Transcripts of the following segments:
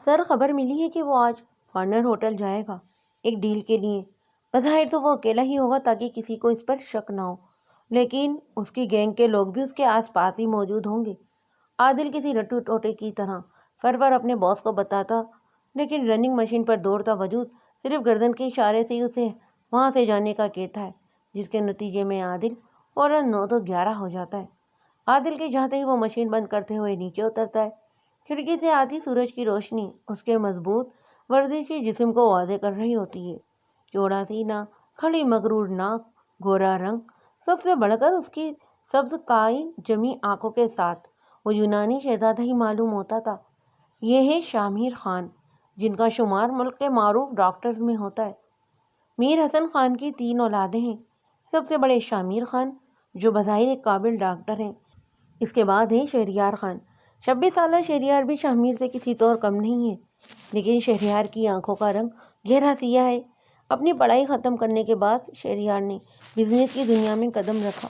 سر، خبر ملی ہے کہ وہ آج فارنر ہوٹل جائے گا ایک ڈیل کے لیے۔ بظاہر تو وہ اکیلا ہی ہوگا تاکہ کسی کو اس پر شک نہ ہو، لیکن اس کی گینگ کے لوگ بھی اس کے آس پاس ہی موجود ہوں گے۔ عادل کسی رٹو ٹوٹے کی طرح فرور اپنے باس کو بتاتا، لیکن رننگ مشین پر دوڑتا وجود صرف گردن کے اشارے سے ہی اسے وہاں سے جانے کا کہتا ہے، جس کے نتیجے میں عادل فوراً 9 تو 11 ہو جاتا ہے۔ عادل کے جاتے ہی وہ مشین بند کرتے ہوئے نیچے اترتا ہے۔ کھڑکی سے آتی سورج کی روشنی اس کے مضبوط ورزشی جسم کو واضح کر رہی ہوتی ہے۔ چوڑا سینہ، کھڑی مغرور ناک، گورا رنگ، سب سے بڑھ کر اس کی سبز کائی جمی آنکھوں کے ساتھ وہ یونانی شہزادہ ہی معلوم ہوتا تھا۔ یہ ہے شامیر خان، جن کا شمار ملک کے معروف ڈاکٹرز میں ہوتا ہے۔ میر حسن خان کی 3 اولادیں ہیں۔ سب سے بڑے شامیر خان، جو بظاہر ایک قابل ڈاکٹر ہیں۔ اس کے بعد ہے شہریار خان۔ 26 سالہ شہریار بھی شامیر سے کسی طور کم نہیں ہے، لیکن شہریار کی آنکھوں کا رنگ گہرا سیاہ ہے۔ اپنی پڑھائی ختم کرنے کے بعد شہریار نے بزنس کی دنیا میں قدم رکھا،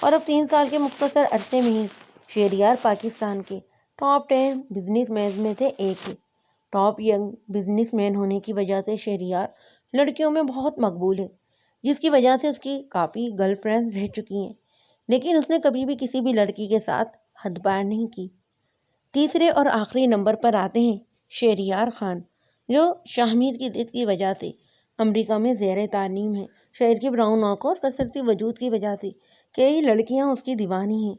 اور اب 3 سال کے مختصر عرصے میں ہی شہریار پاکستان کے ٹاپ 10 بزنس مینز میں سے ایک ہے۔ ٹاپ ینگ بزنس مین ہونے کی وجہ سے شہریار لڑکیوں میں بہت مقبول ہے، جس کی وجہ سے اس کی کافی گرل فرینڈز رہ چکی ہیں، لیکن اس نے کبھی بھی کسی بھی لڑکی کے ساتھ حد پار نہیں کی۔ تیسرے اور آخری نمبر پر آتے ہیں شہریار خان، جو شامیر کی ضد کی وجہ سے امریکہ میں زیر تعلیم ہے۔ شہر کی براؤن آنکھوں اور کثرتی وجود کی وجہ سے کئی لڑکیاں اس کی دیوانی ہیں،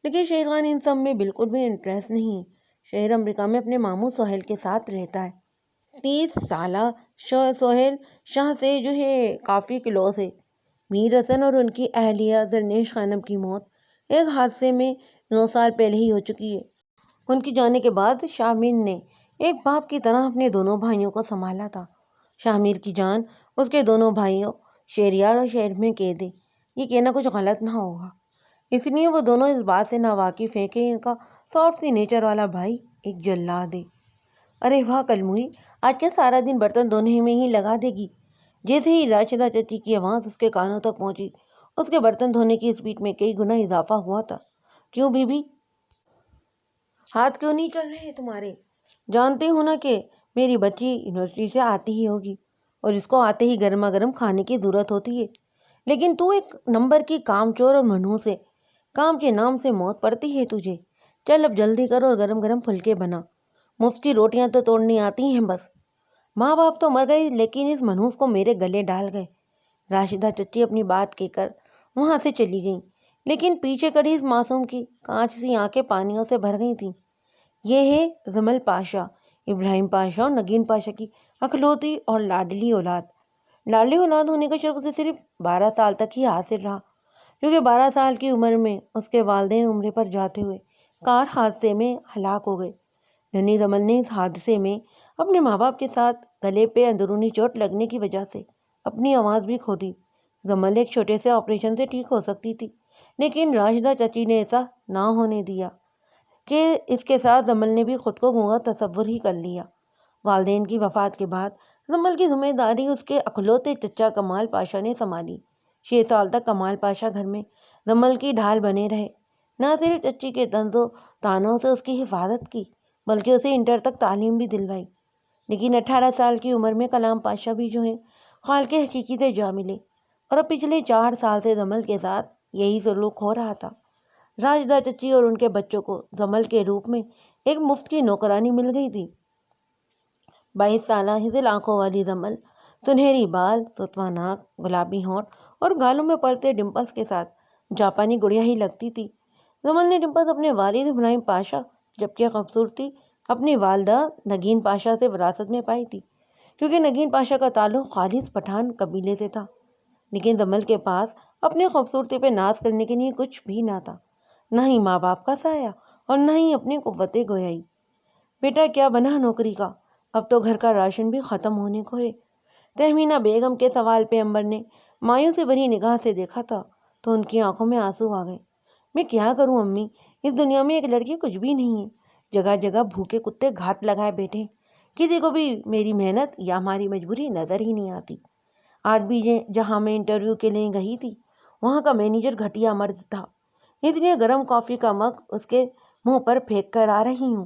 لیکن شہر خان ان سب میں بالکل بھی انٹرسٹ نہیں ہے۔ شہر امریکہ میں اپنے ماموں سہیل کے ساتھ رہتا ہے۔ 30 سالہ سہیل شاہ سے جو ہے کافی کلوز ہے۔ میر حسن اور ان کی اہلیہ زرنیش خانم کی موت ایک حادثے میں 9 سال پہلے ہی ہو چکی ہے۔ ان کی جانے کے بعد شامیر نے ایک باپ کی طرح اپنے دونوں بھائیوں کو سنبھالا تھا۔ شامیر کی جان اس کے دونوں بھائیوں شہریار اور شہر میں قید ہے۔ یہ کہنا کچھ غلط نہ ہوگا، اس لیے وہ دونوں اس بات سے ناواقف ہیں کہ ان کا سافٹ سی نیچر والا بھائی ایک جلاد ہے۔ ارے واہ کلموئی، آج کیا سارا دن برتن دھونے میں ہی لگا دے گی؟ جیسے ہی راشدہ چچی کی آواز اس کے کانوں تک پہنچی، اس کے برتن دھونے کی اسپیڈ میں کئی گنا اضافہ ہوا تھا۔ کیوں بی بی، ہاتھ کیوں نہیں چل رہے تمہارے؟ جانتی ہوں نا کہ میری بچی یونیورسٹی سے آتی ہی ہوگی اور اس کو آتے ہی گرما گرم کھانے کی ضرورت ہوتی ہے، لیکن تو ایک نمبر کی کام چور اور منحوس ہے۔ کام کے نام سے موت پڑتی ہے تجھے۔ چل اب جلدی کر اور گرم گرم پھلکے بنا، مفت کی روٹیاں تو توڑنی آتی ہیں بس۔ ماں باپ تو مر گئے، لیکن اس منحوس کو میرے گلے ڈال گئے۔ راشدہ چچی اپنی بات کہہ کر وہاں سے چلی گئیں، لیکن پیچھے کڑی اس معصوم کی کانچ سی آنکھیں پانیوں سے بھر گئی تھیں۔ یہ ہے زمل پاشا، ابراہیم پاشا اور نگین پاشا کی اکلوتی اور لاڈلی اولاد۔ لاڈلی اولاد ہونے کا شرف اسے صرف 12 سال تک ہی حاصل رہا، کیونکہ 12 سال کی عمر میں اس کے والدین عمرے پر جاتے ہوئے کار حادثے میں ہلاک ہو گئے۔ ننھی زمل نے اس حادثے میں اپنے ماں باپ کے ساتھ گلے پہ اندرونی چوٹ لگنے کی وجہ سے اپنی آواز بھی کھو دی۔ زمل ایک چھوٹے سے آپریشن سے ٹھیک ہو سکتی تھی، لیکن راشدہ چچی نے ایسا نہ ہونے دیا کہ اس کے ساتھ زمل نے بھی خود کو گونگا تصور ہی کر لیا۔ والدین کی وفات کے بعد زمل کی ذمہ داری اس کے اکلوتے چچا کمال پاشا نے سنبھالی۔ 6 سال تک کمال پاشا گھر میں زمل کی ڈھال بنے رہے۔ نہ صرف چچی کے طنز و تانوں سے اس کی حفاظت کی، بلکہ اسے انٹر تک تعلیم بھی دلوائی۔ لیکن 18 سال کی عمر میں کلام پاشا بھی جو ہیں خالق حقیقی سے جا ملے، اور اب پچھلے 4 سال سے زمل کے ساتھ یہی سلوک ہو رہا تھا۔ راشدہ چچی اور ان کے بچوں کو زمل کے روپ میں ایک مفت کی نوکرانی مل گئی تھی۔ 22 سالہ ہزل آنکھوں والی زمل سنہری بال، ستواں ناک، گلابی ہونٹ اور گالوں میں پڑتے ڈمپلز کے ساتھ جاپانی گڑیا ہی لگتی تھی۔ زمل نے ڈمپلز اپنے والد ابراہیم پاشا، جبکہ خوبصورتی اپنی والدہ نگین پاشا سے وراثت میں پائی تھی، کیونکہ نگین پاشا کا تعلق خالص پٹھان قبیلے سے تھا۔ لیکن زمل کے پاس اپنی خوبصورتی پہ ناز کرنے کے لیے کچھ بھی نہ تھا، نہ ہی ماں باپ کا سایہ اور نہ ہی اپنی قوت گویائی۔ بیٹا کیا بنا نوکری کا؟ اب تو گھر کا راشن بھی ختم ہونے کو ہے۔ تہمینہ بیگم کے سوال پہ امبر نے مایوسی بھری نگاہ سے دیکھا تھا تو ان کی آنکھوں میں آنسو آ گئے۔ میں کیا کروں امی، اس دنیا میں ایک لڑکی کچھ بھی نہیں ہے۔ جگہ جگہ بھوکے کتے گھات لگائے بیٹھے، کسی کو بھی میری محنت یا ہماری مجبوری نظر ہی نہیں آتی۔ آج بھی جہاں میں انٹرویو کے لیے گئی تھی، وہاں کا مینیجر گھٹیا مرد تھا، اس لیے گرم کافی کا مگ اس کے منہ پر پھینک کر آ رہی ہوں۔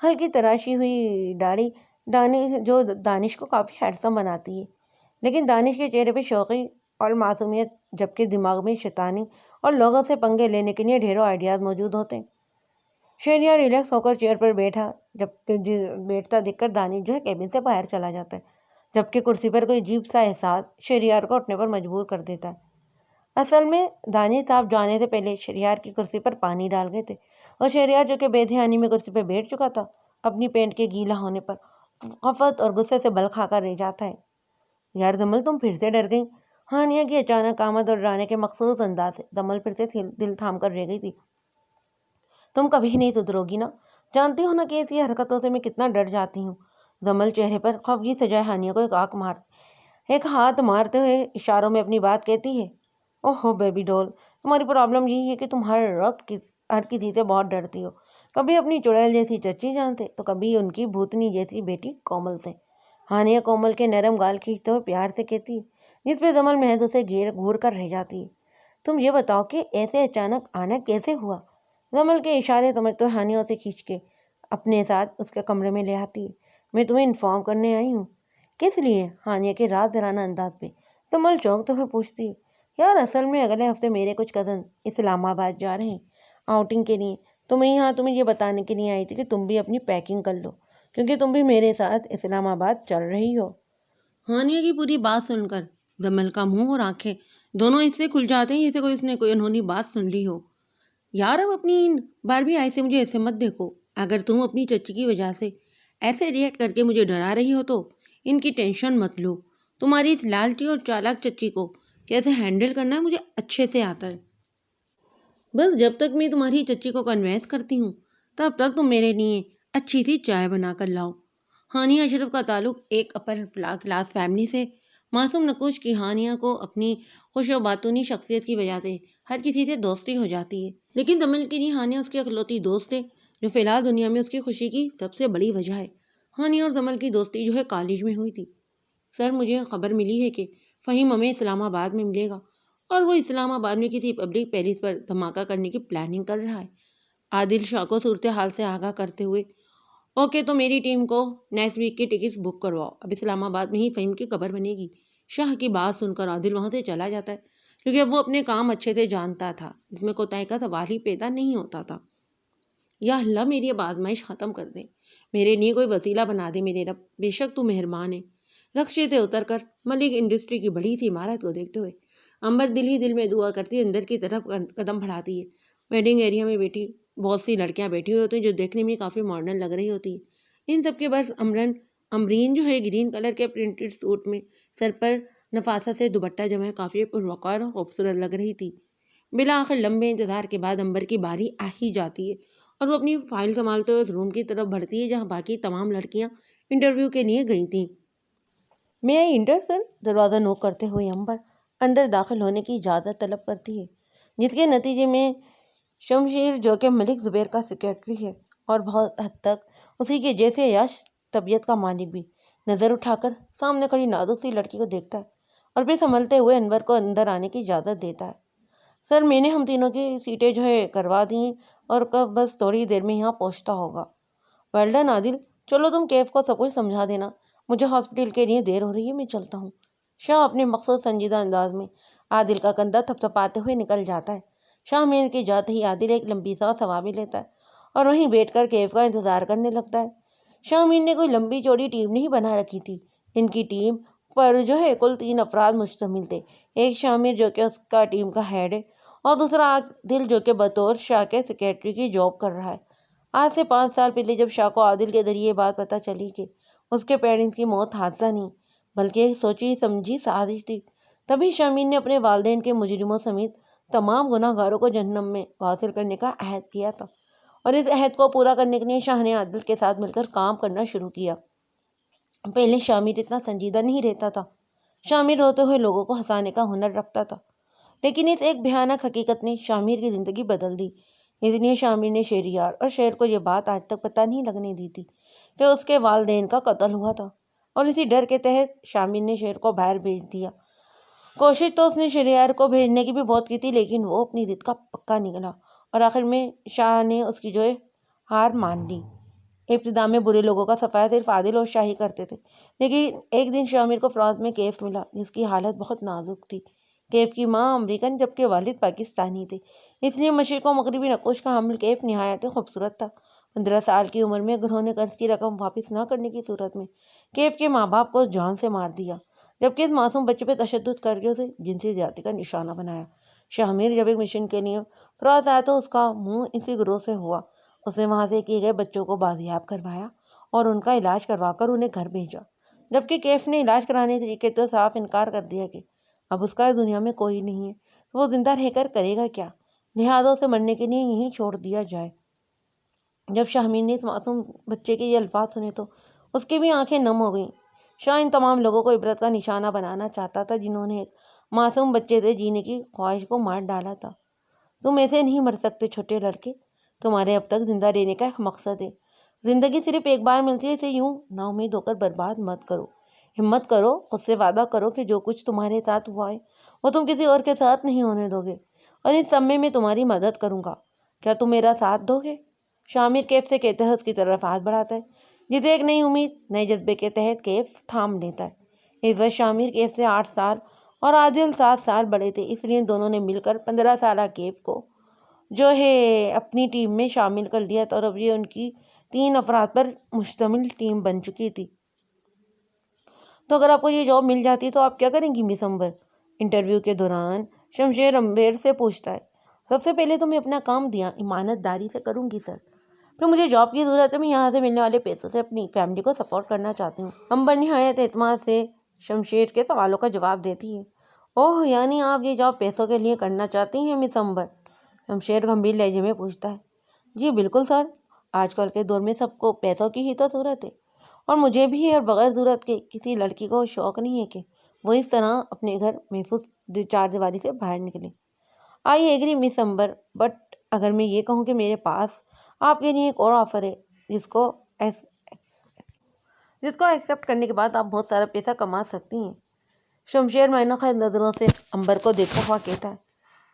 ہلکی تراشی ہوئی داڑھی دانش کو کافی ہینڈسم بناتی ہے، لیکن دانش کے چہرے پہ شوقی اور معصومیت، جبکہ دماغ میں شیطانی اور لوگوں سے پنگے لینے کے لیے ڈھیروں آئیڈیاز موجود ہوتے ہیں۔ شہریار ریلیکس ہو کر چیئر پر بیٹھتا دیکھ کر دانش کیبن سے باہر چلا جاتا ہے، جبکہ کرسی پر کوئی عجیب سا احساس شہریار کو اٹھنے پر مجبور کر دیتا ہے۔ اصل میں دانش صاحب جانے سے پہلے شہریار کی کرسی پر پانی ڈال گئے تھے، اور شہریار جو بے دھیانی میں کرسی پہ بیٹھ چکا تھا، اپنی پینٹ کے گیلا ہونے پر خفت اور غصے سے بل کھا کر رہ جاتا ہے۔ یار دمل، تم پھر سے ڈر گئی؟ ہانیہ کی اچانک آمد اور ڈرانے کے مخصوص انداز سے دمل پھر سے دل تھام کر رہ گئی تھی۔ تم کبھی نہیں سدھرو گی نا؟ جانتی ہو نا کہ ایسی حرکتوں سے میں کتنا ڈر جاتی ہوں۔ دمل چہرے پر خفگی سجائے ہانیہ کو ایک ہاتھ مارتے ہوئے اشاروں میں اپنی بات کہتی ہے۔ اوہو بیبی ڈول، تمہاری پرابلم یہی ہے کہ تم ہر وقت ہر کسی سے بہت ڈرتی ہو، کبھی اپنی چڑیل جیسی چچی جان سے تو کبھی ان کی بھوتنی جیسی بیٹی کومل سے۔ ہانیہ کومل کے نرم گال کھینچتے ہوئے پیار سے کہتی ہے، جس پہ دمل محض اسے گھور کر رہ جاتی ہے۔ تم یہ بتاؤ کہ ایسے اچانک آنا کیسے ہوا؟ دمل کے اشارے سمجھتے ہوئے ہانیہ اسے کھینچ کے اپنے ساتھ اس کے کمرے میں لے آتی ہے۔ میں تمہیں انفارم کرنے آئی ہوں۔ کس لیے؟ ہانیہ کے راز دھرانہ انداز پہ دمل چونکتے ہوئے پوچھتی ہے۔ یار اصل میں اگلے ہفتے میرے کچھ کزن اسلام آباد جا رہے ہیں آؤٹنگ کے لیے، تو میں یہاں تمہیں یہ بتانے کے لیے آئی تھی کہ تم بھی اپنی پیکنگ کر لو، کیونکہ تم بھی میرے ساتھ اسلام آباد چل رہی ہو۔ ہانیہ کی پوری بات سن کر دمل کا منہ اور آنکھیں دونوں اس سے کھل جاتے ہیں جیسے اس نے کوئی انہونی بات سن لی ہو۔ یار اب اپنی بار بھی ایسے مجھے ایسے مت دیکھو، اگر تم اپنی چچی کی وجہ سے ایسے ریئیکٹ کر کے مجھے ڈرا رہی ہو تو ان کی ٹینشن مت لو۔ تمہاری اس لالچی اور چالاک چچی کو کیسے ہینڈل کرنا ہے مجھے اچھے سے آتا ہے۔ بس جب تک میں تمہاری چچی کو کنوینس کرتی ہوں تب تک تم میرے لیے اچھی سی چائے بنا کر لاؤ۔ ہانیہ اشرف کا تعلق ایک اپر کلاس فیملی سے معصوم نقوش کی ہانیہ کو اپنی خوش و باتونی شخصیت کی وجہ سے ہر کسی سے دوستی ہو جاتی ہے، لیکن دمل کے لیے ہانیہ اس کی اکلوتی دوست ہے جو فی الحال دنیا میں اس کی خوشی کی سب سے بڑی وجہ ہے۔ ہانیہ اور دمل کی دوستی کالج میں ہوئی تھی۔ سر مجھے خبر ملی ہے کہ فہیم ہمیں اسلام آباد میں ملے گا اور وہ اسلام آباد میں کسی پبلک پیلس پر دھماکہ کرنے کی پلاننگ کر رہا ہے۔ عادل شاہ کو صورتحال سے آگاہ کرتے ہوئے، اوکے تو میری ٹیم کو نیکسٹ ویک کی ٹکٹس بک کرواؤ، اب اسلام آباد میں ہی فہیم کی خبر بنے گی۔ شاہ کی بات سن کر عادل وہاں سے چلا جاتا ہے، کیونکہ اب وہ اپنے کام اچھے سے جانتا تھا، اس میں کوتاہی کا سوال ہی پیدا نہیں ہوتا تھا۔ یا اللہ میری اب آزمائش ختم کر دے، میرے لیے کوئی وسیلہ بنا دے میرے رب، بے شک تو مہربان ہے۔ رکشے سے اتر کر ملک انڈسٹری کی بڑی سی عمارت کو دیکھتے ہوئے امبر دل ہی دل میں دعا کرتی اندر کی طرف قدم بڑھاتی ہے۔ ویڈنگ ایریا میں بیٹھی بہت سی لڑکیاں بیٹھی ہوئی ہوتی ہیں جو دیکھنے میں کافی ماڈرن لگ رہی ہوتی ہیں۔ ان سب کے برس امرین گرین کلر کے پرنٹڈ سوٹ میں سر پر نفاست سے دوپٹہ جمع کافی پروقار اور خوبصورت لگ رہی تھی۔ بالآخر لمبے انتظار کے بعد امبر کی باری آ ہی جاتی ہے اور وہ اپنی فائل سنبھالتے ہوئے اس روم کی طرف بڑھتی ہے جہاں باقی تمام لڑکیاں انٹرویو کے لیے گئی تھیں۔ میں آئی انٹر سر؟ دروازہ نوک کرتے ہوئے امبر اندر داخل ہونے کی اجازت طلب کرتی ہے، جس کے نتیجے میں شمشیر جو کہ ملک زبیر کا سیکرٹری ہے اور بہت حد تک اسی کے جیسے عیاش طبیعت کا مالک بھی نظر اٹھا کر سامنے کھڑی نازک سی لڑکی کو دیکھتا ہے اور پھر سنبھلتے ہوئے انور کو اندر آنے کی اجازت دیتا ہے۔ سر میں نے ہم تینوں کی سیٹیں کروا دی ہیں اور کب بس تھوڑی دیر میں یہاں پہنچتا ہوگا۔ ویل ڈن عادل، چلو تم کیف کو سب کچھ سمجھا دینا، مجھے ہاسپٹل کے لیے دیر ہو رہی ہے، میں چلتا ہوں۔ شاہ اپنے مخصوص سنجیدہ انداز میں عادل کا کندھا تھپتھپاتے ہوئے نکل جاتا ہے۔ شاہ مین کے جاتے ہی عادل ایک لمبی سانس ہوا میں لیتا ہے اور وہیں بیٹھ کر کیف کا انتظار کرنے لگتا ہے۔ شاہ مین نے کوئی لمبی چوڑی ٹیم نہیں بنا رکھی تھی، ان کی ٹیم پر کل 3 افراد مشتمل تھے، ایک شامر جو کہ اس کا ٹیم کا ہیڈ ہے اور دوسرا عادل جو کہ بطور شاہ کے سیکرٹری کی جاب کر رہا ہے۔ آج سے 5 سال پہلے جب شاہ کو عادل کے ذریعے بات پتہ چلی کہ اس کے پیرنٹس کی موت حادثہ نہیں بلکہ ایک سوچی سمجھی سازش تھی، تبھی شامین نے اپنے والدین کے مجرموں سمیت تمام گناہ گاروں کو جہنم میں واصل کرنے کا عہد کیا تھا، اور اس عہد کو پورا کرنے کے لیے شاہ نے عادل کے ساتھ مل کر کام کرنا شروع کیا۔ پہلے شامر اتنا سنجیدہ نہیں رہتا تھا، شامر روتے ہوئے لوگوں کو ہنسانے کا ہنر رکھتا تھا، لیکن اس ایک بھیانک حقیقت نے شامر کی زندگی بدل دی۔ اس لیے شامر نے شہریار اور شہر کو یہ بات آج تک پتہ نہیں لگنے دی تھی کہ اس کے والدین کا قتل ہوا تھا، اور اسی ڈر کے تحت شامر نے شہر کو باہر بھیج دیا۔ کوشش تو اس نے شہریار کو بھیجنے کی بھی بہت کی تھی، لیکن وہ اپنی ضد کا پکا نکلا اور آخر میں شاہ نے اس کی ہار مان لی۔ ابتدا میں برے لوگوں کا صفایا صرف عادل اور شاہی کرتے تھے، لیکن ایک دن شامر کو فراز میں کیف ملا جس کی حالت بہت نازک تھی۔ کیف کی ماں امریکن جبکہ والد پاکستانی تھے، اس لیے مشرق و مغربی نقوش کا حامل کیف نہایت خوبصورت تھا۔ 15 سال کی عمر میں گھروں نے قرض کی رقم واپس نہ کرنے کی صورت میں کیف کے ماں باپ کو جان سے مار دیا، جبکہ اس معصوم بچے پہ تشدد کر کے اسے جنسی زیادتی کا نشانہ بنایا۔ شامر جب ایک مشن کے لیے فراز آیا تو اس کا منہ اسی گروہ سے ہوا۔ اس نے وہاں سے کیے گئے بچوں کو بازیاب کروایا اور ان کا علاج کروا کر انہیں گھر بھیجا، جبکہ کیف نے علاج کرانے کے تو صاف انکار کر دیا کہ اب اس کا اس دنیا میں کوئی نہیں ہے، تو وہ زندہ رہ کر کرے گا کیا، لہٰذا اسے مرنے کے لیے یہیں چھوڑ دیا جائے۔ جب شاہمین نے اس معصوم بچے کے یہ الفاظ سنے تو اس کی بھی آنکھیں نم ہو گئیں۔ شاہ ان تمام لوگوں کو عبرت کا نشانہ بنانا چاہتا تھا جنہوں نے ایک معصوم بچے سے جینے کی خواہش کو مار ڈالا تھا۔ تم ایسے نہیں مر سکتے چھوٹے لڑکے، تمہارے اب تک زندہ رہنے کا ایک مقصد ہے۔ زندگی صرف ایک بار ملتی ہے، اسے یوں نا امید ہو کر برباد مت کرو۔ ہمت کرو، خود سے وعدہ کرو کہ جو کچھ تمہارے ساتھ ہوا ہے وہ تم کسی اور کے ساتھ نہیں ہونے دو گے، اور اس سب میں تمہاری مدد کروں گا۔ کیا تم میرا ساتھ دو گے؟ شامر کیف سے کہتے ہیں اس کی طرف ہاتھ بڑھاتا ہے، جسے ایک نئی امید، نئے جذبے کے تحت کیف تھام لیتا ہے۔ اس وقت شامر کیف سے 8 سال اور عادل 7 سال بڑے تھے، اس لیے دونوں نے مل کر 15 سالہ کیف کو جو ہے اپنی ٹیم میں شامل کر لیا تھا، اور اب یہ ان کی 3 افراد پر مشتمل ٹیم بن چکی تھی۔ تو اگر آپ کو یہ جاب مل جاتی تو آپ کیا کریں گی مس امبر؟ انٹرویو کے دوران شمشیر امبیر سے پوچھتا ہے۔ سب سے پہلے تو میں اپنا کام امانت داری سے کروں گی سر، پھر مجھے جاب کی ضرورت ہے، میں یہاں سے ملنے والے پیسوں سے اپنی فیملی کو سپورٹ کرنا چاہتی ہوں۔ امبر نہایت اعتماد سے شمشیر کے سوالوں کا جواب دیتی ہے۔ اوہ، یعنی آپ یہ جاب پیسوں کے لیے کرنا چاہتی ہیں مس امبر؟ شمشیر گمبھیر لہجے میں پوچھتا ہے۔ جی بالکل سر، آج کل کے دور میں سب کو پیسوں کی ہی تو ضرورت ہے، اور مجھے بھی ہے، اور بغیر ضرورت کے کسی لڑکی کو شوق نہیں ہے کہ وہ اس طرح اپنے گھر محفوظ چار دیواری سے باہر نکلے۔ I agree miss Amber, but اگر میں یہ کہوں کہ میرے پاس آپ کے لیے ایک اور آفر ہے جس کو ایکسیپٹ کرنے کے بعد آپ بہت سارا پیسہ کما سکتی ہیں۔ شمشیر معنی خیز نظروں سے امبر کو دیکھتا ہوا کہتا ہے،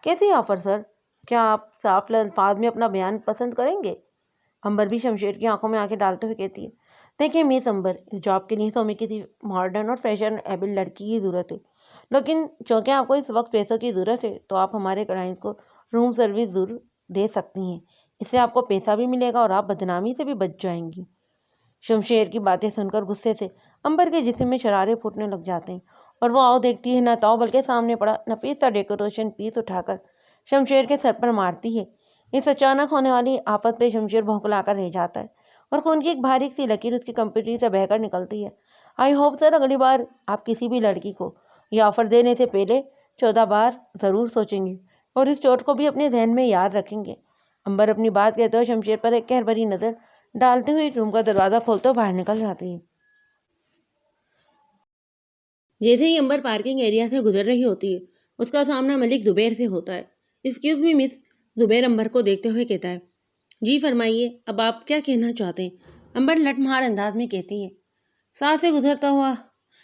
کیسی آفر سر؟ کیا آپ صاف الفاظ میں اپنا بیان پسند کریں گے؟ امبر بھی شمشیر کی آنکھوں میں آنکھیں ڈالتے ہوئے کہتی ہے، دیکھیے مس امبر، اس جاب کے لیے تو ہمیں کسی ماڈرن اور فیشن ایبل لڑکی کی ضرورت ہے، لیکن چونکہ آپ کو اس وقت پیسوں کی ضرورت ہے تو آپ ہمارے کلائنٹس کو روم سروس ضرور دے سکتی ہیں، اس سے آپ کو پیسہ بھی ملے گا اور آپ بدنامی سے بھی بچ جائیں گی۔ شمشیر کی باتیں سن کر غصے سے امبر کے جسم میں شرارے پھوٹنے لگ جاتے ہیں، اور وہ آؤ دیکھتی ہے نہ تاؤ بلکہ سامنے پڑا نفیس سا ڈیکوریشن پیس اٹھا کر شمشیر کے سر پر مارتی ہے۔ اس اچانک ہونے والی آفت پہ شمشیر بھونکلا کر رہ جاتا ہے، اور خون کی ایک باریک سی لکیر اس کی کمپیوٹر سے بہہ کر نکلتی ہے۔ آئی ہوپ سر اگلی بار آپ کسی بھی لڑکی کو یہ آفر دینے سے پہلے 14 بار ضرور سوچیں گے، اور اس چوٹ کو بھی اپنے ذہن میں یاد رکھیں گے۔ امبر اپنی بات کہتے ہوئے شمشیر پر ایک قہر بھری نظر ڈالتے ہوئے روم کا دروازہ کھولتے ہوئے باہر نکل جاتی ہے۔ جیسے ہی امبر پارکنگ ایریا سے گزر رہی ہوتی ہے، اس کا سامنا ملک زبیر سے ہوتا ہے۔ ایکسکیوز می مس، زبیر امبر کو دیکھتے ہوئے کہتا ہے۔ جی فرمائیے، اب آپ کیا کہنا چاہتے ہیں؟ امبر لٹ مار انداز میں کہتی ہے۔ ساتھ سے گزرتا ہوا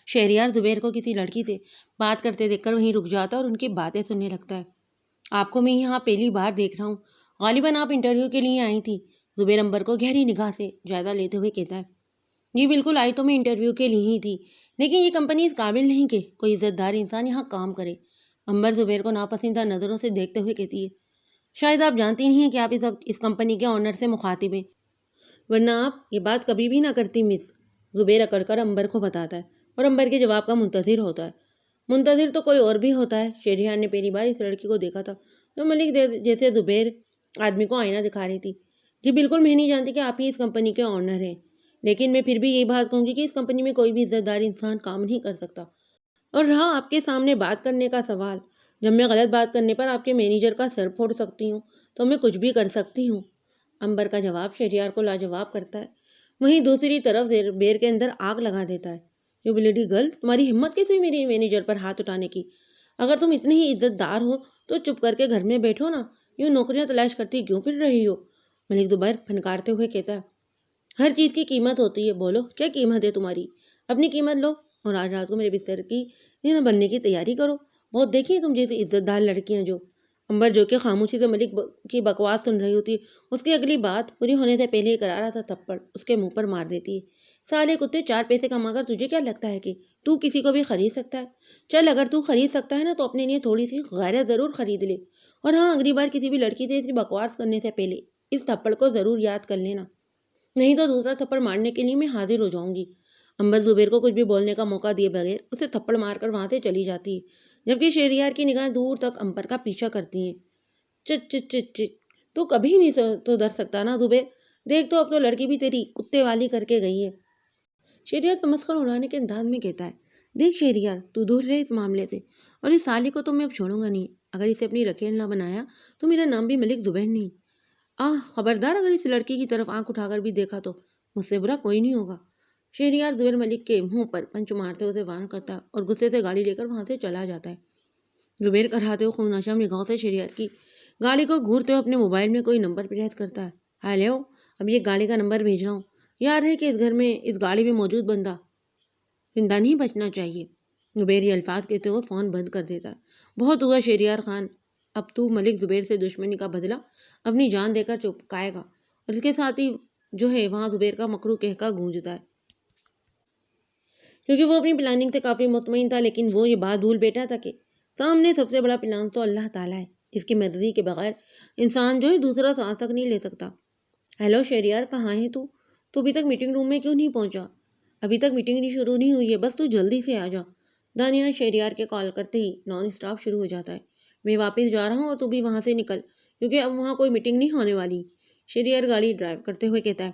شہریار زبیر کو کسی لڑکی سے بات کرتے دیکھ کر وہیں رک جاتا ہے اور ان کی باتیں سننے لگتا ہے۔ آپ کو میں یہاں پہلی بار دیکھ رہا ہوں، غالباً آپ انٹرویو کے لیے آئی تھی، زبیر امبر کو گہری نگاہ سے جائزہ لیتے ہوئے کہتا ہے۔ جی بالکل، آئی تو میں انٹرویو کے لیے ہی تھی، لیکن یہ کمپنی اس قابل نہیں کہ کوئی عزت دار انسان یہاں کام کرے۔ امبر زبیر کو ناپسندہ نظروں سے دیکھتے ہوئے کہتی ہے، شاید آپ جانتی نہیں ہیں کہ آپ اس وقت اس کمپنی کے آنر سے مخاطب ہیں، ورنہ آپ یہ بات کبھی بھی نہ کرتی مس، زبیر اکڑ کر امبر کو بتاتا ہے، اور امبر کے جواب کا منتظر ہوتا ہے۔ منتظر تو کوئی اور بھی ہوتا ہے۔ شہریار نے پہلی بار اس لڑکی کو دیکھا تھا جو ملک جیسے زبیر آدمی کو آئینہ دکھا رہی تھی۔ جی بالکل، میں نہیں جانتی کہ آپ ہی اس کمپنی کے آنر ہیں، لیکن میں پھر بھی یہی بات کہوں گی کہ اس کمپنی میں کوئی بھی عزت دار انسان کام نہیں کر سکتا۔ اور رہا آپ کے سامنے بات کرنے کا سوال، جب میں غلط بات کرنے پر آپ کے مینیجر کا سر پھوڑ سکتی ہوں تو میں کچھ بھی کر سکتی ہوں۔ امبر کا جواب شہریار کو لاجواب کرتا ہے۔ وہیں دوسری طرف زبیر کے اندر آگ لگا دیتا ہے۔ یو بلیڈی گرل، تمہاری ہمت کیسے ہوئی میری مینیجر پر ہاتھ اٹھانے کی؟ اگر تم اتنی ہی عزت دار ہو تو چپ کر کے گھر میں بیٹھو نا، یوں نوکریاں تلاش کرتی کیوں پھر رہی ہو؟ ملک زبیر پھنکارتے ہوئے کہتا ہے۔ ہر چیز کی قیمت ہوتی ہے، بولو کیا قیمت ہے تمہاری؟ اپنی قیمت لو، اور آج رات کو میرے بستر کی بننے کی تیاری کرو۔ بہت دیکھی تم جیسی عزت دار لڑکیاں جو امبر جو کہ خاموشی سے ملک کی بکواس سن رہی ہوتی ہے، اس کی اگلی بات پوری ہونے سے پہلے ہی کرارا سا تھپڑ اس کے منہ پر مار دیتی ہے۔ سالے کتے، 4 پیسے کما کر تجھے کیا لگتا ہے کہ تو کسی کو بھی خرید سکتا ہے؟ چل، اگر تو خرید سکتا ہے نا تو اپنے لیے تھوڑی سی غیرت ضرور خرید لے، اور ہاں، اگلی بار کسی بھی لڑکی سے ایسی بکواس کرنے سے پہلے اس تھپڑ کو ضرور یاد کر لینا، نہیں تو دوسرا تھپڑ مارنے کے لیے میں حاضر ہو جاؤں گی۔ امبر زبیر کو کچھ بھی بولنے کا موقع دیے بغیر اسے تھپڑ مار کر وہاں سے چلی جاتی ہے، جبکہ شہریار کی نگاہیں دور تک امبر کا پیچھا کرتی ہیں۔ چچ چچ چچ چچ، تو کبھی نہیں تو ڈر سکتا نا زبیر؟ دیکھ تو اب تو لڑکی بھی تیری کتے والی کر کے گئی ہے۔ شہریار تمسخر اڑانے کے انداز میں کہتا ہے، دیکھ شہریار، تو دور رہے اس معاملے سے، اور اس سالی کو تو میں اب چھوڑوں گا نہیں۔ اگر اسے اپنی رکھیل نہ بنایا تو میرا نام بھی ملک زبیر نہیں۔ خبردار، اگر اس لڑکی کی طرف آنکھ اٹھا کر بھی دیکھا تو مجھ سے برا کوئی نہیں ہوگا۔ شہریار زبیر ملک کے منہ پر پنچ مارتے اسے وارن کرتا ہے اور غصے سے گاڑی لے کر وہاں سے چلا جاتا ہے۔ زبیر کراتے ہوئے خون نشم نگاہوں سے شہریار کی گاڑی کو گھورتے ہوئے اپنے موبائل میں کوئی نمبر پریس کرتا ہے۔ ہیلو، اب یہ گاڑی کا نمبر بھیج رہا ہوں، یاد ہے کہ اس گھر میں اس گاڑی میں موجود بندہ زندہ نہیں بچنا چاہیے۔ زبیر یہ الفاظ کہتے ہوئے فون بند کر دیتا ہے۔ بہت ہوا شہریار خان، اب تو ملک زبیر سے دشمنی کا بدلہ اپنی جان دے کر چپکائے گا۔ اور اس کے ساتھ ہی جو ہے وہاں زبیر کا مکرو کہکا گونجتا ہے، کیونکہ وہ اپنی پلاننگ سے کافی مطمئن تھا، لیکن وہ یہ بات بھول بیٹھا تھا کہ سامنے سب سے بڑا پلان تو اللہ تعالیٰ ہے، جس کی مرضی کے بغیر انسان جو ہے دوسرا سانس تک نہیں لے سکتا۔ ہیلو شہریار، کہاں ہے تو ابھی تک میٹنگ روم میں کیوں نہیں پہنچا؟ ابھی تک میٹنگ نہیں شروع نہیں ہوئی ہے، بس تو جلدی سے آ جا۔ دانیال شہریار کے کال کرتے ہی نان اسٹاپ شروع ہو جاتا ہے۔ میں واپس جا رہا ہوں اور تو بھی وہاں سے نکل، کیونکہ اب وہاں کوئی میٹنگ نہیں ہونے والی۔ شہریار گاڑی ڈرائیو کرتے ہوئے کہتا ہے۔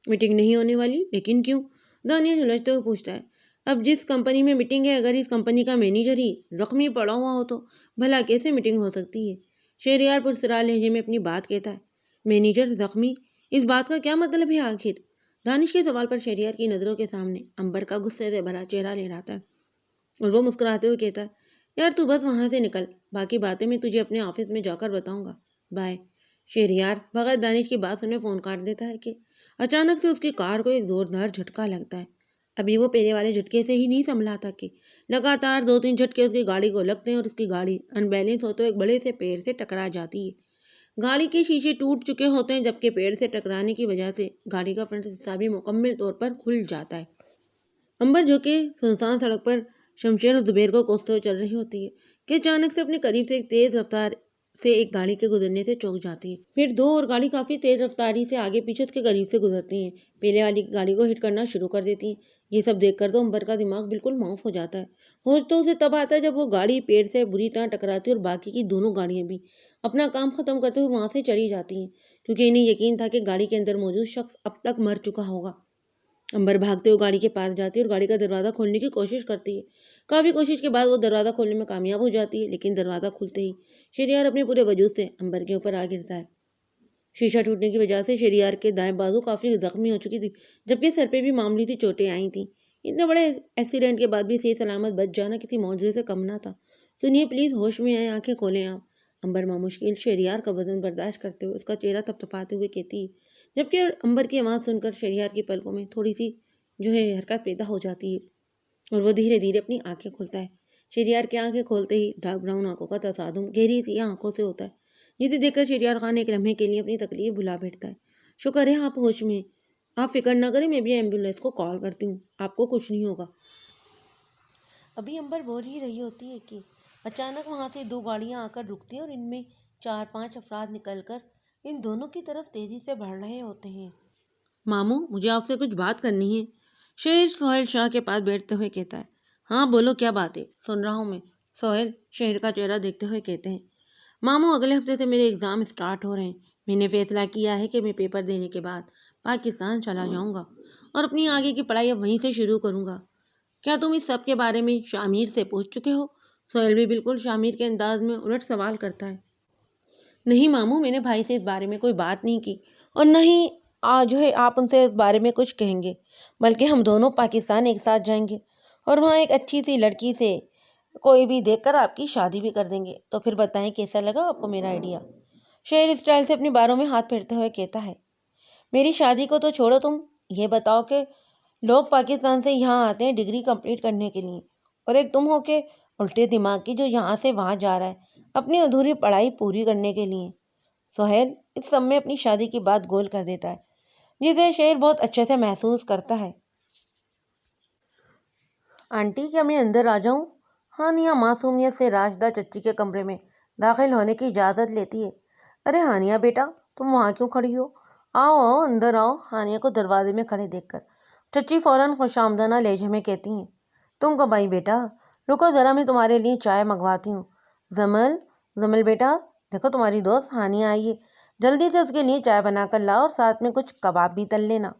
میٹنگ نہیں ہونے والی؟ لیکن کیوں؟ دانیال جھلستے ہوئے پوچھتا ہے۔ اب جس کمپنی میں میٹنگ ہے، اگر اس کمپنی کا مینیجر ہی زخمی پڑا ہوا ہو تو بھلا کیسے میٹنگ ہو سکتی ہے؟ شہریار پرسرار لہجے میں اپنی بات کہتا ہے۔ مینیجر زخمی؟ اس بات کا کیا مطلب ہے آخر؟ دانش کے سوال پر شہریار کی نظروں کے سامنے امبر کا غصے سے بھرا چہرہ لہراتا ہے اور وہ مسکراتے ہوئے کہتا ہے، یار تو بس وہاں سے نکل، باقی باتیں میں تجھے اپنے آفس میں جا کر بتاؤں گا، بائے۔ شہریار بغیر دانش کی بات سنے فون کاٹ دیتا ہے کہ اچانک سے اس کی کار کو ایک زوردار جھٹکا لگتا ہے۔ ابھی وہ پہلے والے جھٹکے سے ہی نہیں سنبھلا تھا کہ لگاتار 2-3 جھٹکے اس کی گاڑی کو لگتے ہیں اور اس کی گاڑی ان بیلنس ہوتے ہوئے ایک بڑے سے پیڑ سے ٹکرا جاتی ہے۔ گاڑی کے شیشے ٹوٹ چکے ہوتے ہیں، جبکہ پیڑ سے ٹکرانے کی وجہ سے گاڑی کا فرنٹ حصہ بھی مکمل طور پر کھل جاتا ہے۔ امبر جو کہ سنسان سڑک پر شمشیر اور زبیر کو کوستے ہوئے چل رہی ہوتی ہے کہ اچانک سے اپنے قریب سے ایک تیز رفتار سے ایک گاڑی کے گزرنے سے چونک جاتی ہے۔ پھر 2 اور گاڑی کافی تیز رفتاری سے آگے پیچھے کے قریب سے گزرتی ہیں، پہلے والی گاڑی کو ہٹ کرنا شروع کر دیتی ہیں۔ یہ سب دیکھ کر تو امبر کا دماغ بالکل معاف ہو جاتا ہے۔ ہوش تو اسے تب آتا ہے جب وہ گاڑی پیڑ سے بری طرح ٹکراتی ہے اور باقی کی دونوں گاڑیاں بھی اپنا کام ختم کرتے ہوئے وہاں سے چلی جاتی ہیں، کیونکہ انہیں یقین تھا کہ گاڑی کے اندر موجود شخص اب تک مر چکا ہوگا۔ امبر بھاگتے ہوئے گاڑی کے پاس جاتی ہے اور گاڑی کا دروازہ کھولنے کی کوشش کرتی ہے۔ کافی کوشش کے بعد وہ دروازہ کھولنے میں کامیاب ہو جاتی ہے، لیکن دروازہ کھلتے ہی شہریار اپنے پورے وجود سے امبر کے اوپر آ گرتا ہے۔ شیشہ ٹوٹنے کی وجہ سے شہریار کے دائیں بازو کافی زخمی ہو چکی تھی، جبکہ سر پہ بھی معمولی سی چوٹیں آئی تھیں۔ اتنے بڑے ایکسیڈنٹ کے بعد بھی صحیح سلامت بچ جانا کسی معجزے سے کم نہ تھا۔ سنیے پلیز، ہوش میں آئے، آنکھیں کھولیں آپ۔ امبر مامشکل شہریار کا وزن برداشت کرتے ہوئے اس کا چہرہ تپتپاتے ہوئے کہتی ہے، جبکہ امبر کی آواز سن کر شہریار کی پلکوں میں تھوڑی سی حرکت پیدا ہو جاتی ہے اور وہ دھیرے دھیرے اپنی آنکھیں کھولتا ہے۔ شہریار کی آنکھیں کھولتے ہی ڈارک براؤن آنکھوں کا تصادم گہری سی آنکھوں سے ہوتا ہے، جسے دیکھ کر شہریار خان ایک لمحے کے لیے اپنی تکلیف بھلا بیٹھتا ہے۔ شکر ہے آپ ہوش میں، آپ فکر نہ کریں، میں بھی ایمبولینس کو کال کرتی ہوں، آپ کو کچھ نہیں ہوگا۔ ابھی امبر بول ہی رہی ہوتی ہے کہ اچانک وہاں سے 2 گاڑیاں آ کر رکتی ہیں اور ان میں 4-5 افراد نکل کر ان دونوں کی طرف تیزی سے بڑھ رہے ہوتے ہیں۔ ماموں، مجھے آپ سے کچھ بات کرنی ہے، شہر سہیل شاہ کے پاس بیٹھتے ہوئے کہتا ہے۔ ہاں بولو، کیا بات ہے؟ سن رہا ہوں میں، سہیل شہر کا چہرہ دیکھتے ہوئے کہتے ہیں۔ ماموں، اگلے ہفتے سے میرے ایگزام اسٹارٹ ہو رہے ہیں، میں نے فیصلہ کیا ہے کہ میں پیپر دینے کے بعد پاکستان چلا جاؤں گا اور اپنی آگے کی پڑھائی اب وہیں سے شروع کروں گا۔ کیا تم اس سب کے بارے میں شامیر سے پوچھ چکے ہو؟ سہیل بھی بالکل شامیر کے انداز میں الٹ سوال کرتا ہے۔ نہیں ماموں، میں نے بھائی سے اس بارے میں کوئی بات نہیں کی، اور نہ ہی آپ ان سے اس بارے میں کچھ کہیں گے، بلکہ ہم دونوں پاکستان ایک ساتھ جائیں گے اور وہاں ایک اچھی سی لڑکی سے کوئی بھی دیکھ کر آپ کی شادی بھی کر دیں گے۔ تو پھر بتائیں کیسا لگا آپ کو میرا آئیڈیا؟ شہر اسٹائل سے اپنی باروں میں ہاتھ پھیرتے ہوئے کہتا ہے۔ میری شادی کو تو چھوڑو، تم یہ بتاؤ کہ لوگ پاکستان سے یہاں آتے ہیں ڈگری کمپلیٹ کرنے کے لیے، اور ایک تم ہو کہ الٹے دماغ کی جو یہاں سے وہاں جا رہا ہے۔ اپنی ادھوری پڑھائی پوری کرنے کے لیے۔ سہیل اس سب میں اپنی شادی کی بات گول کر دیتا ہے، جسے شیر بہت اچھے سے محسوس کرتا ہے۔ آنٹی کیا میں اندر آ جاؤں؟ ہانیہ معصومیت سے راشدہ چچی کے کمرے میں داخل ہونے کی اجازت لیتی ہے۔ ارے ہانیہ بیٹا، تم وہاں کیوں کھڑی ہو؟ آؤ آؤ اندر آؤ۔ ہانیہ کو دروازے میں کھڑے دیکھ کر چچی فوراً خوش آمدانہ لہجے میں کہتی ہیں، تم کب آئی بیٹا؟ رکو ذرا میں تمہارے لیے چائے منگواتی ہوں۔ زمل بیٹا، دیکھو تمہاری دوست ہانیہ آئی ہے، جلدی سے اس کے لیے چائے بنا کر لاؤ اور ساتھ میں کچھ کباب بھی تل لینا۔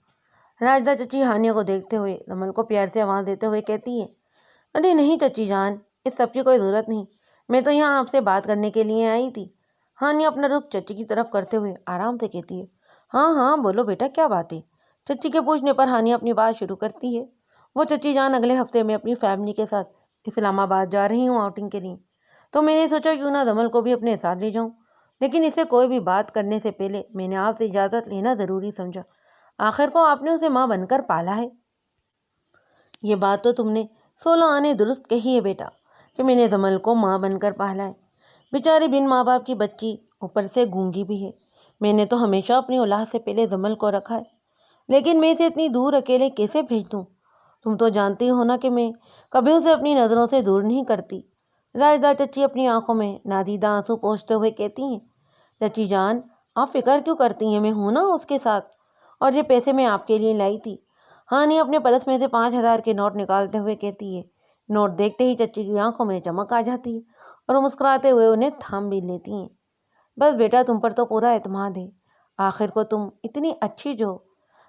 راشدہ چچی ہانیہ کو دیکھتے ہوئے زمل کو پیار سے آواز دیتے ہوئے کہتی ہے، ارے نہیں چچی جان، اس سب کی کوئی ضرورت نہیں، میں تو یہاں آپ سے بات کرنے کے لیے آئی تھی۔ ہانیہ اپنا رخ چچی کی طرف کرتے ہوئے آرام سے کہتی ہے، ہاں ہاں بولو بیٹا، کیا بات ہے؟ چچی کے پوچھنے پر ہانیہ اپنی بات شروع کرتی ہے، وہ چچی جان اگلے ہفتے میں اپنی فیملی کے ساتھ اسلام آباد جا رہی ہوں آؤٹنگ کے لیے، تو میں نے سوچا کیوں نہ زمل کو بھی اپنے ساتھ لے جاؤں، لیکن اسے کوئی بھی بات کرنے سے پہلے میں نے آپ سے اجازت لینا ضروری سمجھا، آخر کو آپ نے اسے ماں بن کر پالا ہے۔ یہ بات تو تم نے 16 آنے درست کہی ہے بیٹا، کہ میں نے زمل کو ماں بن کر پالا ہے۔ بیچاری بن ماں باپ کی بچی، اوپر سے گونگی بھی ہے۔ میں نے تو ہمیشہ اپنی اولاد سے پہلے زمل کو رکھا ہے، لیکن میں اسے اتنی دور اکیلے کیسے بھیج دوں؟ تم تو جانتی ہو نا کہ میں کبھی اسے اپنی نظروں سے دور نہیں کرتی۔ راشدہ چچی اپنی آنکھوں میں نادیدہ آنسو پوچھتے ہوئے کہتی ہیں، چچی جان آپ فکر کیوں کرتی ہیں، میں ہوں نا اس کے ساتھ، اور یہ پیسے میں آپ کے لیے لائی تھی۔ ہانیہ اپنے پرس میں سے 5,000 کے نوٹ نکالتے ہوئے کہتی ہے۔ نوٹ دیکھتے ہی چچی کی آنکھوں میں چمک آ جاتی ہے اور وہ مسکراتے ہوئے انہیں تھام بھی لیتی ہیں۔ بس بیٹا، تم پر تو پورا اعتماد ہے، آخر کو تم اتنی اچھی جو،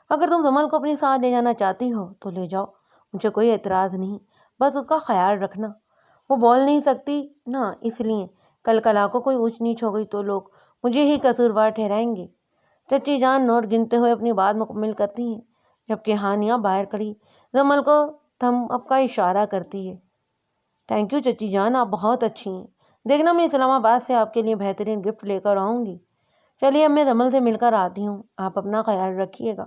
اگر تم زمل کو اپنے ساتھ لے جانا چاہتی ہو تو لے جاؤ، مجھے کوئی اعتراض نہیں، بس اس کا خیال رکھنا۔ وہ بول نہیں سکتی نا، اس لیے کل کلا کو کوئی اونچ نیچ ہو گئی تو لوگ مجھے ہی قصوروار ٹھہرائیں گے۔ چچی جان نوٹ گنتے ہوئے اپنی بات مکمل کرتی ہیں، جبکہ ہانیہ باہر کھڑی زمل کو تھم اپ کا اشارہ کرتی ہے۔ تھینک یو چچی جان، آپ بہت اچھی ہیں، دیکھنا میں اسلام آباد سے آپ کے لیے بہترین گفٹ لے کر آؤں گی۔ چلیے اب میں زمل سے مل کر آتی ہوں، آپ اپنا خیال رکھیے گا۔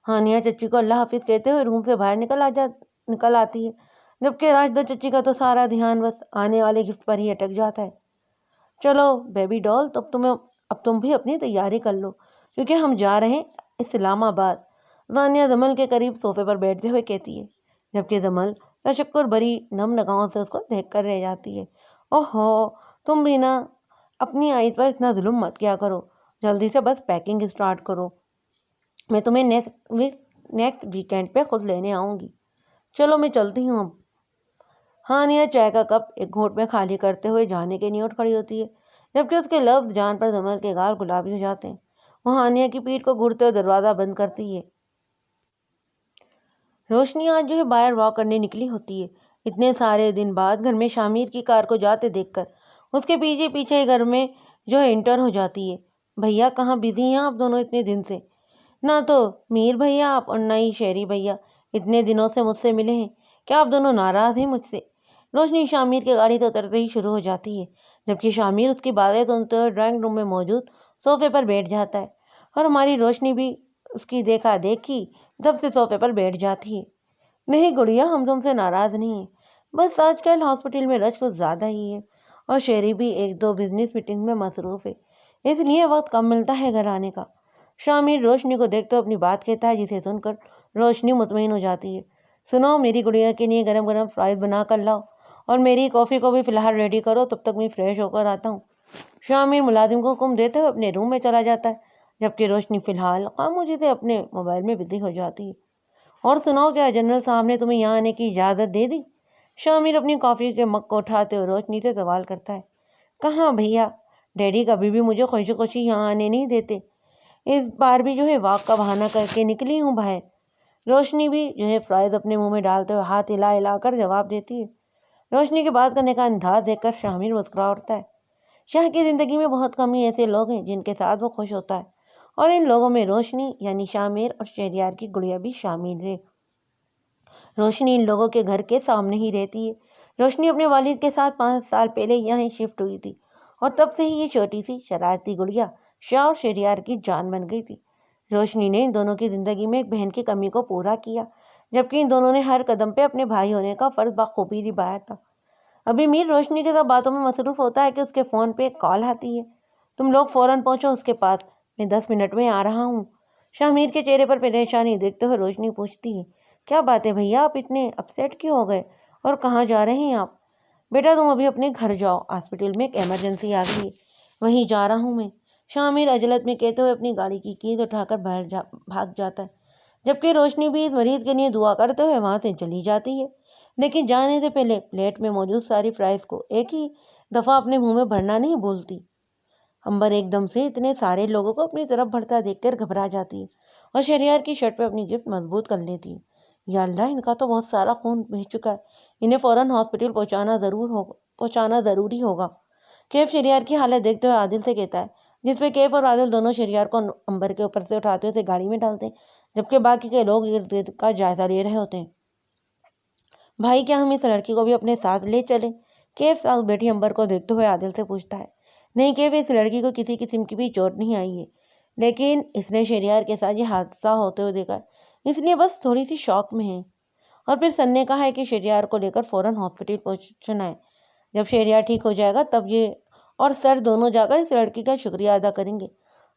ہانیہ چچی کو اللہ حافظ کہتے ہوئے روم سے باہر نکل آتی ہے، جبکہ راشدہ چچی کا تو سارا دھیان بس آنے والے گفٹ پر ہی اٹک جاتا ہے۔ چلو بیبی ڈال، اب تم بھی اپنی تیاری کر لو، کیونکہ ہم جا رہے ہیں اسلام آباد۔ ثانیہ زمل کے قریب صوفے پر بیٹھتے ہوئے کہتی ہے، جبکہ زمل تشکر بھری نم نگاہوں سے اس کو دیکھ کر رہ جاتی ہے۔ اوہو، تم بھی نا اپنی آئز پر اتنا ظلم مت کیا کرو، جلدی سے بس پیکنگ اسٹارٹ کرو، میں تمہیں نیکسٹ ویکینڈ پہ خود لینے آؤں گی۔ چلو میں چلتی ہوں اب۔ ہانیہ چائے کا کپ ایک گھونٹ میں خالی کرتے ہوئے جانے کے لیے اٹھ کھڑی ہوتی ہے، جبکہ اس کے لفظ جان پر زمل کے گال گلابی ہو جاتے ہیں۔ وہ ہانیہ کی پیٹھ کو گھڑتے ہوئے دروازہ بند کرتی ہے۔ روشنی آج جو ہے باہر واک کرنے نکلی ہوتی ہے، اتنے سارے دن بعد گھر میں شامیر کی کار کو جاتے دیکھ کر اس کے پیچھے پیچھے گھر میں جو ہے انٹر ہو جاتی ہے۔ بھیا کہاں بزی ہیں آپ دونوں اتنے دن سے؟ نہ تو میر بھیا آپ اور نہ ہی شہری بھیا اتنے دنوں سے مجھ سے ملے ہیں، کیا آپ دونوں ناراض ہیں مجھ سے؟ روشنی شامیر کی گاڑی سے اترتے ہی شروع ہو جاتی ہے، جبکہ شامیر اس کی باتیں سنتے ہوئے ڈرائنگ روم میں موجود صوفے پر بیٹھ جاتا ہے، اور ہماری روشنی بھی اس کی دیکھا دیکھی جب سے صوفے پر بیٹھ جاتی ہے۔ نہیں گڑیا، ہم تم سے ناراض نہیں ہیں، بس آج کل ہاسپٹل میں رش کچھ زیادہ ہی ہے، اور شہری بھی 1-2 بزنس میٹنگ میں مصروف ہے، اس لیے وقت کم ملتا ہے گھر آنے کا۔ شامیر روشنی کو دیکھتے ہوئے اپنی بات کہتا ہے، جسے سن کر روشنی مطمئن ہو جاتی ہے۔ سنو، میری گڑیا کے لیے گرم گرم فرائز بنا کر لاؤ، اور میری کافی کو بھی فی الحال ریڈی کرو، تب تک میں فریش ہو کر آتا ہوں۔ شامیر ملازم کو حکم دیتے ہوئے اپنے روم میں چلا جاتا ہے، جبکہ روشنی فی الحال خاموشی سے اپنے موبائل میں بزی ہو جاتی ہے۔ اور سناؤ، کیا جنرل صاحب نے تمہیں یہاں آنے کی اجازت دے دی؟ شامیر اپنی کافی کے مگ کو اٹھاتے ہوئے روشنی سے سوال کرتا ہے۔ کہاں بھیا، ڈیڈی کبھی بھی مجھے خوشی خوشی یہاں آنے نہیں دیتے، اس بار بھی جو ہے واک کا بہانہ کر کے نکلی ہوں باہر۔ روشنی بھی جو ہے فرائز اپنے منہ میں ڈالتے ہوئے ہاتھ ہلا ہلا کر جواب دیتی ہے۔ روشنی کے بات کرنے کا انداز دیکھ کر شامیر مسکرا اٹھتا ہے۔ شاہ کی زندگی میں بہت کم ہی ایسے لوگ ہیں جن کے ساتھ وہ خوش ہوتا ہے، اور ان لوگوں میں روشنی یعنی شامیر اور شہریار کی گڑیا بھی شامل ہے۔ روشنی ان لوگوں کے گھر کے سامنے ہی رہتی ہے۔ روشنی اپنے والد کے ساتھ 5 سال پہلے یہاں شفٹ ہوئی تھی، اور تب سے ہی یہ چھوٹی سی شرارتی گڑیا شاہ اور شہریار کی جان بن گئی تھی۔ روشنی نے ان دونوں کی زندگی میں ایک بہن کی کمی کو پورا کیا، جبکہ ان دونوں نے ہر قدم پہ اپنے بھائی ہونے کا فرض بخوبی نبھایا تھا۔ ابھی میر روشنی کے ساتھ باتوں میں مصروف ہوتا ہے کہ اس کے فون پہ ایک کال آتی ہے۔ تم لوگ فوراً پہنچو اس کے پاس، میں 10 منٹ میں آ رہا ہوں۔ شاہ میر کے چہرے پر پریشانی دیکھتے ہوئے روشنی پوچھتی ہے، کیا بات ہے بھیا، آپ اتنے اپسیٹ کیوں ہو گئے اور کہاں جا رہے ہیں آپ؟ بیٹا تم ابھی اپنے گھر جاؤ، ہاسپٹل میں ایک ایمرجنسی آ گئی ہے، وہیں جا رہا ہوں میں، شاہ میر عجلت میں کہتے ہوئے اپنی گاڑی کی کیز اٹھا کر باہر بھاگ جاتا ہے، جبکہ روشنی بھی اس مریض کے لیے دعا کرتے ہوئے وہاں سے چلی جاتی ہے، لیکن جانے سے پہلے پلیٹ میں موجود ساری فرائز کو ایک ہی دفعہ اپنے منہ میں بھرنا نہیں بھولتی۔ امبر ایک دم سے اتنے سارے لوگوں کو اپنی طرف بڑھتا دیکھ کر گھبرا جاتی ہے اور شہریار کی شرٹ پہ اپنی گرفت مضبوط کر لیتی ہے۔ یا اللہ، ان کا تو بہت سارا خون بہہ چکا ہے، انہیں فوراً ہاسپٹل پہنچانا ضروری ہوگا۔ کیف شہریار کی حالت دیکھتے ہوئے عادل سے کہتا ہے، جس پہ کیف اور عادل دونوں شہریار کو امبر کے اوپر سے اٹھاتے ہوئے گاڑی میں ڈالتے ہیں، جبکہ باقی کے لوگ ارد گرد کا جائزہ لے رہے ہوتے ہیں۔ بھائی کیا ہم اس لڑکی کو بھی اپنے ساتھ لے چلیں؟ کیف ساتھ بیٹھی امبر کو دیکھتے ہوئے عادل سے پوچھتا ہے۔ نہیں کیف، اس لڑکی کو کسی قسم کی بھی چوٹ نہیں آئی ہے، لیکن اس نے شہریار کے ساتھ یہ حادثہ ہوتے ہوئے دیکھا ہے، اس لیے بس تھوڑی سی شوق میں ہے۔ اور پھر سن نے کہا ہے کہ شہریار کو لے کر فوراً ہاسپٹل پہنچنا ہے، جب شہریار ٹھیک ہو جائے گا تب یہ اور سر دونوں جا کر اس لڑکی کا شکریہ ادا کریں گے۔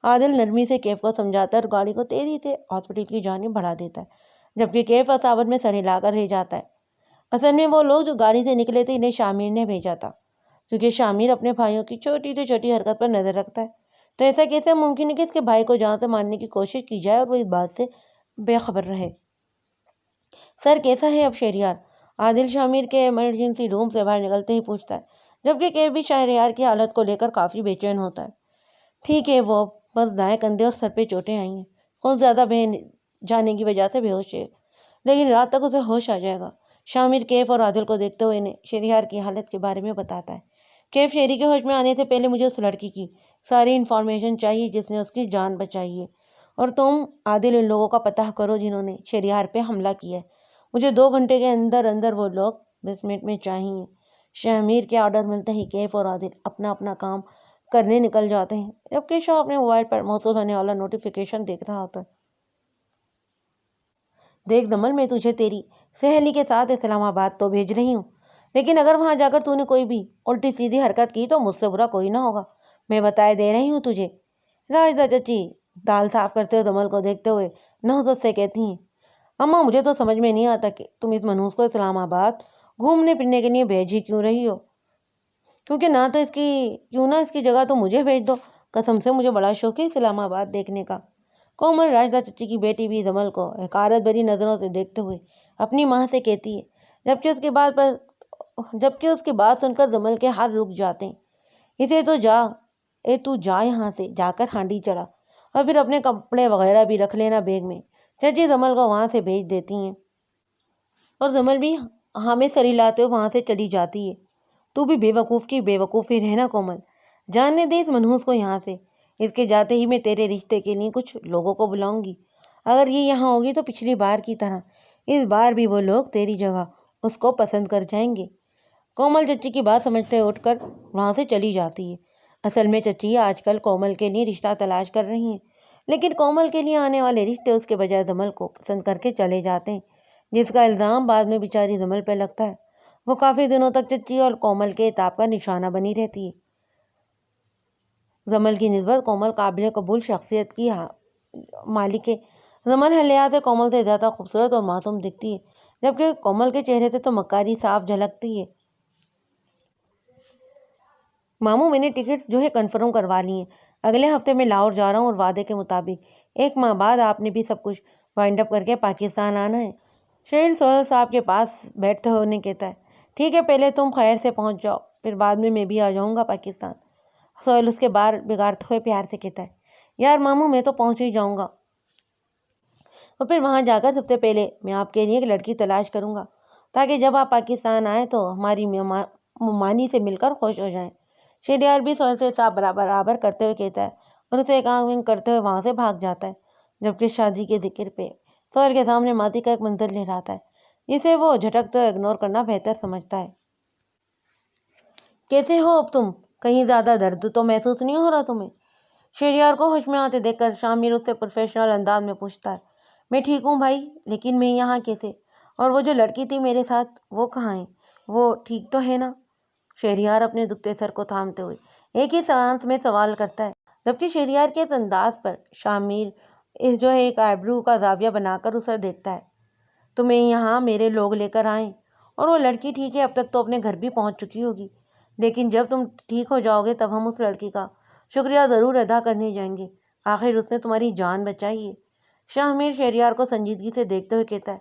عادل نرمی سے کیف کو سمجھاتا ہے اور گاڑی کو تیزی سے ہاسپٹل کی جانب بڑھا دیتا ہے، جبکہ کیف عصابت میں سر ہلا کر رہ جاتا ہے۔ اصل میں وہ لوگ جو گاڑی سے نکلے تھے انہیں شاہ میر نے بھیجا تھا، کیونکہ شاہ میر اپنے بھائیوں کی چھوٹی سے چھوٹی حرکت پر نظر رکھتا ہے، تو ایسا کیسے ممکن ہے کہ اس کے بھائی کو جہاں سے مارنے کی کوشش کی جائے اور وہ اس بات سے بے خبر رہے۔ سر کیسا ہے اب شہریار؟ عادل شاہ میر کے ایمرجنسی روم سے باہر نکلتے ہی پوچھتا ہے، جبکہ کیف بھی شہریار کی حالت کو لے کر کافی بے چین ہوتا ہے۔ ٹھیک ہے، وہ بس دائیں کندھے اور سر پہ چوٹیں آئی ہیں، خون زیادہ بہہ جانے کی وجہ سے بے ہوش ہے، لیکن رات تک اسے ہوش آ جائے گا۔ شاہ میر کیف اور عادل کو دیکھتے ہوئے انہیں شہریار کی حالت کے بارے میں بتاتا ہے۔ کیف، شہری کے ہوش میں آنے سے پہلے مجھے اس لڑکی کی ساری انفارمیشن چاہیے جس نے اس کی جان بچائی ہے، اور تم عادل ان لوگوں کا پتہ کرو جنہوں نے شہریار پہ حملہ کیا ہے، مجھے 2 گھنٹے کے اندر اندر وہ لوگ بیسمنٹ میں چاہیے۔ شاہ میر کے آرڈر ملتے ہی کیف اور عادل اپنا اپنا کام کرنے نکل جاتے ہیں، جبکہ شاہ اپنے موبائل پر موصول ہونے والا نوٹیفیکیشن دیکھ رہا ہوتا ہے۔ دیکھ دمل، میں تجھے تیری سہیلی کے ساتھ اسلام آباد تو بھیج رہی ہوں، لیکن اگر وہاں جا کر تو نے کوئی بھی الٹی سیدھی حرکت کی تو مجھ سے برا کوئی نہ ہوگا، میں بتائے دے رہی ہوں تجھے۔ راجدہ چچی دال صاف کرتے ہوئے دمل کو دیکھتے ہوئے نہضت سے کہتی ہیں، اماں مجھے تو سمجھ میں نہیں آتا کہ تم اس منحوس کو اسلام آباد گھومنے پھرنے کے لیے بھیج ہی کیوں رہی ہو، کیونکہ کیوں نہ اس کی جگہ تو مجھے بھیج دو، قسم سے مجھے بڑا شوق ہے اسلام آباد دیکھنے کا۔ کومل راجدہ چچی کی بیٹی بھی دمل کو حقارت بھری نظروں سے دیکھتے ہوئے اپنی ماں سے کہتی ہے، جبکہ اس کی بات سن کر دمل کے ہاتھ رک جاتے ہیں۔ تو جا یہاں سے جا کر ہانڈی چڑھا اور پھر اپنے کپڑے وغیرہ بھی رکھ لینا بیگ میں۔ چچی دمل کو وہاں سے بھیج دیتی ہیں اور دمل بھی ہاں میں سر ہلاتے ہوئے وہاں سے چلی جاتی ہے۔ تو بھی بے وقوف کی بے وقوفی رہنا کومل، جاننے دے اس منحوس کو یہاں سے، اس کے جاتے ہی میں تیرے رشتے کے لیے کچھ لوگوں کو بلاؤں گی، اگر یہ یہاں ہوگی تو پچھلی بار کی طرح اس بار بھی وہ لوگ تیری جگہ اس کو پسند کر جائیں گے۔ کومل چچی کی بات سمجھتے اٹھ کر وہاں سے چلی جاتی ہے۔ اصل میں چچی آج کل کومل کے لیے رشتہ تلاش کر رہی ہیں، لیکن کومل کے لیے آنے والے رشتے اس کے بجائے دمل کو پسند کر کے چلے جاتے ہیں، جس کا الزام بعد میں بیچاری دمل پہ لگتا ہے۔ وہ کافی دنوں تک چچی اور کومل کے عتاب کا نشانہ بنی رہتی ہے۔ دمل کی نسبت کومل قابل قبول شخصیت کی مالک ہے۔ دمل حلیات سے کومل سے زیادہ خوبصورت اور معصوم دکھتی ہے، جبکہ کومل کے چہرے سے تو مکاری صاف جھلکتی ہے۔ ماموں میں نے ٹکٹس جو ہے کنفرم کروا لی ہیں، اگلے ہفتے میں لاہور جا رہا ہوں اور وعدے کے مطابق 1 ماہ بعد آپ نے بھی سب کچھ وائنڈ اپ کر کے پاکستان آنا ہے۔ شہید سہیل صاحب کے پاس بیٹھتے ہوئے انہیں کہتا ہے، ٹھیک ہے پہلے تم خیر سے پہنچ جاؤ، پھر بعد میں بھی آ جاؤں گا پاکستان۔ سہیل اس کے بال بگاڑتے ہوئے پیار سے کہتا ہے، یار ماموں میں تو پہنچ ہی جاؤں گا، اور پھر وہاں جا کر سب سے پہلے میں آپ کے لیے ایک لڑکی تلاش کروں گا تاکہ جب آپ پاکستان آئیں تو ہماری ممانی سے مل کر خوش ہو جائیں۔ شہریار بھی سہیل سے صاف برابر کرتے ہوئے کہتا ہے اور اسے ایک آنکھ ونک کرتے ہوئے وہاں سے بھاگ جاتا ہے، جبکہ شادی کے ذکر پہ سہیل کے سامنے ماضی کا ایک منظر لہراتا ہے جسے وہ جھٹکتے ہوئے اگنور کرنا بہتر سمجھتا ہے۔ کیسے ہو اب تم؟ کہیں زیادہ درد تو محسوس نہیں ہو رہا تمہیں؟ شہریار کو ہوش میں آتے دیکھ کر شاہ میر اس سے پروفیشنل انداز میں پوچھتا ہے، میں ٹھیک ہوں بھائی، لیکن میں یہاں کیسے؟ اور وہ جو لڑکی تھی میرے ساتھ وہ کہاں ہے؟ وہ ٹھیک تو ہے نا؟ شہریار اپنے دکھتے سر کو تھامتے ہوئے ایک ہی سانس میں سوال کرتا ہے، جبکہ شہریار کے اس انداز پر شاہ میر جو ہے ایک آئبرو کا زاویہ بنا کر اسے دیکھتا ہے۔ تمہیں یہاں میرے لوگ لے کر آئیں، اور وہ لڑکی ٹھیک ہے اب تک تو اپنے گھر بھی پہنچ چکی ہوگی، لیکن جب تم ٹھیک ہو جاؤ گے تب ہم اس لڑکی کا شکریہ ضرور ادا کرنے جائیں گے، آخر اس نے تمہاری جان بچائی ہے۔ شاہ میر شہریار کو سنجیدگی سے دیکھتے ہوئے کہتا ہے،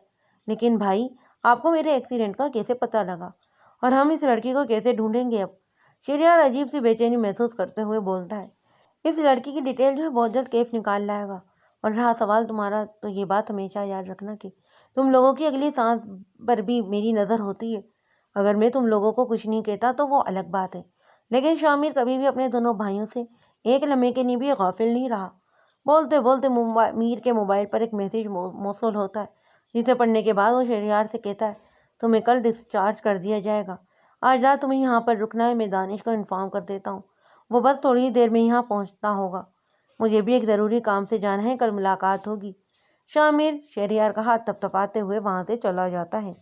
لیکن بھائی آپ کو میرے ایکسیڈنٹ کا کیسے پتہ لگا، اور ہم اس لڑکی کو کیسے ڈھونڈیں گے اب؟ شہریار عجیب سی بے چینی محسوس کرتے ہوئے بولتا ہے، اس لڑکی کی ڈیٹیل جو ہے بہت جلد کیف نکال لائے گا، اور رہا سوال تمہارا تو یہ بات ہمیشہ یاد رکھنا کہ تم لوگوں کی اگلی سانس پر بھی میری نظر ہوتی ہے۔ اگر میں تم لوگوں کو کچھ نہیں کہتا تو وہ الگ بات ہے، لیکن شاہ میر کبھی بھی اپنے دونوں بھائیوں سے ایک لمحے کے لیے بھی غافل نہیں رہا۔ بولتے بولتے میر کے موبائل پر ایک میسج موصول ہوتا ہے، جسے پڑھنے کے بعد وہ شہریار سے کہتا ہے، تمہیں کل ڈسچارج کر دیا جائے گا، آج رات تمہیں یہاں پر رکنا ہے، میں دانش کو انفارم کر دیتا ہوں، وہ بس تھوڑی ہی دیر میں یہاں پہنچنا ہوگا، مجھے بھی ایک ضروری کام سے جانا ہے، کل ملاقات ہوگی۔ شاہ میر شہریار کا ہاتھ تھپتھپاتے ہوئے وہاں سے چلا جاتا ہے۔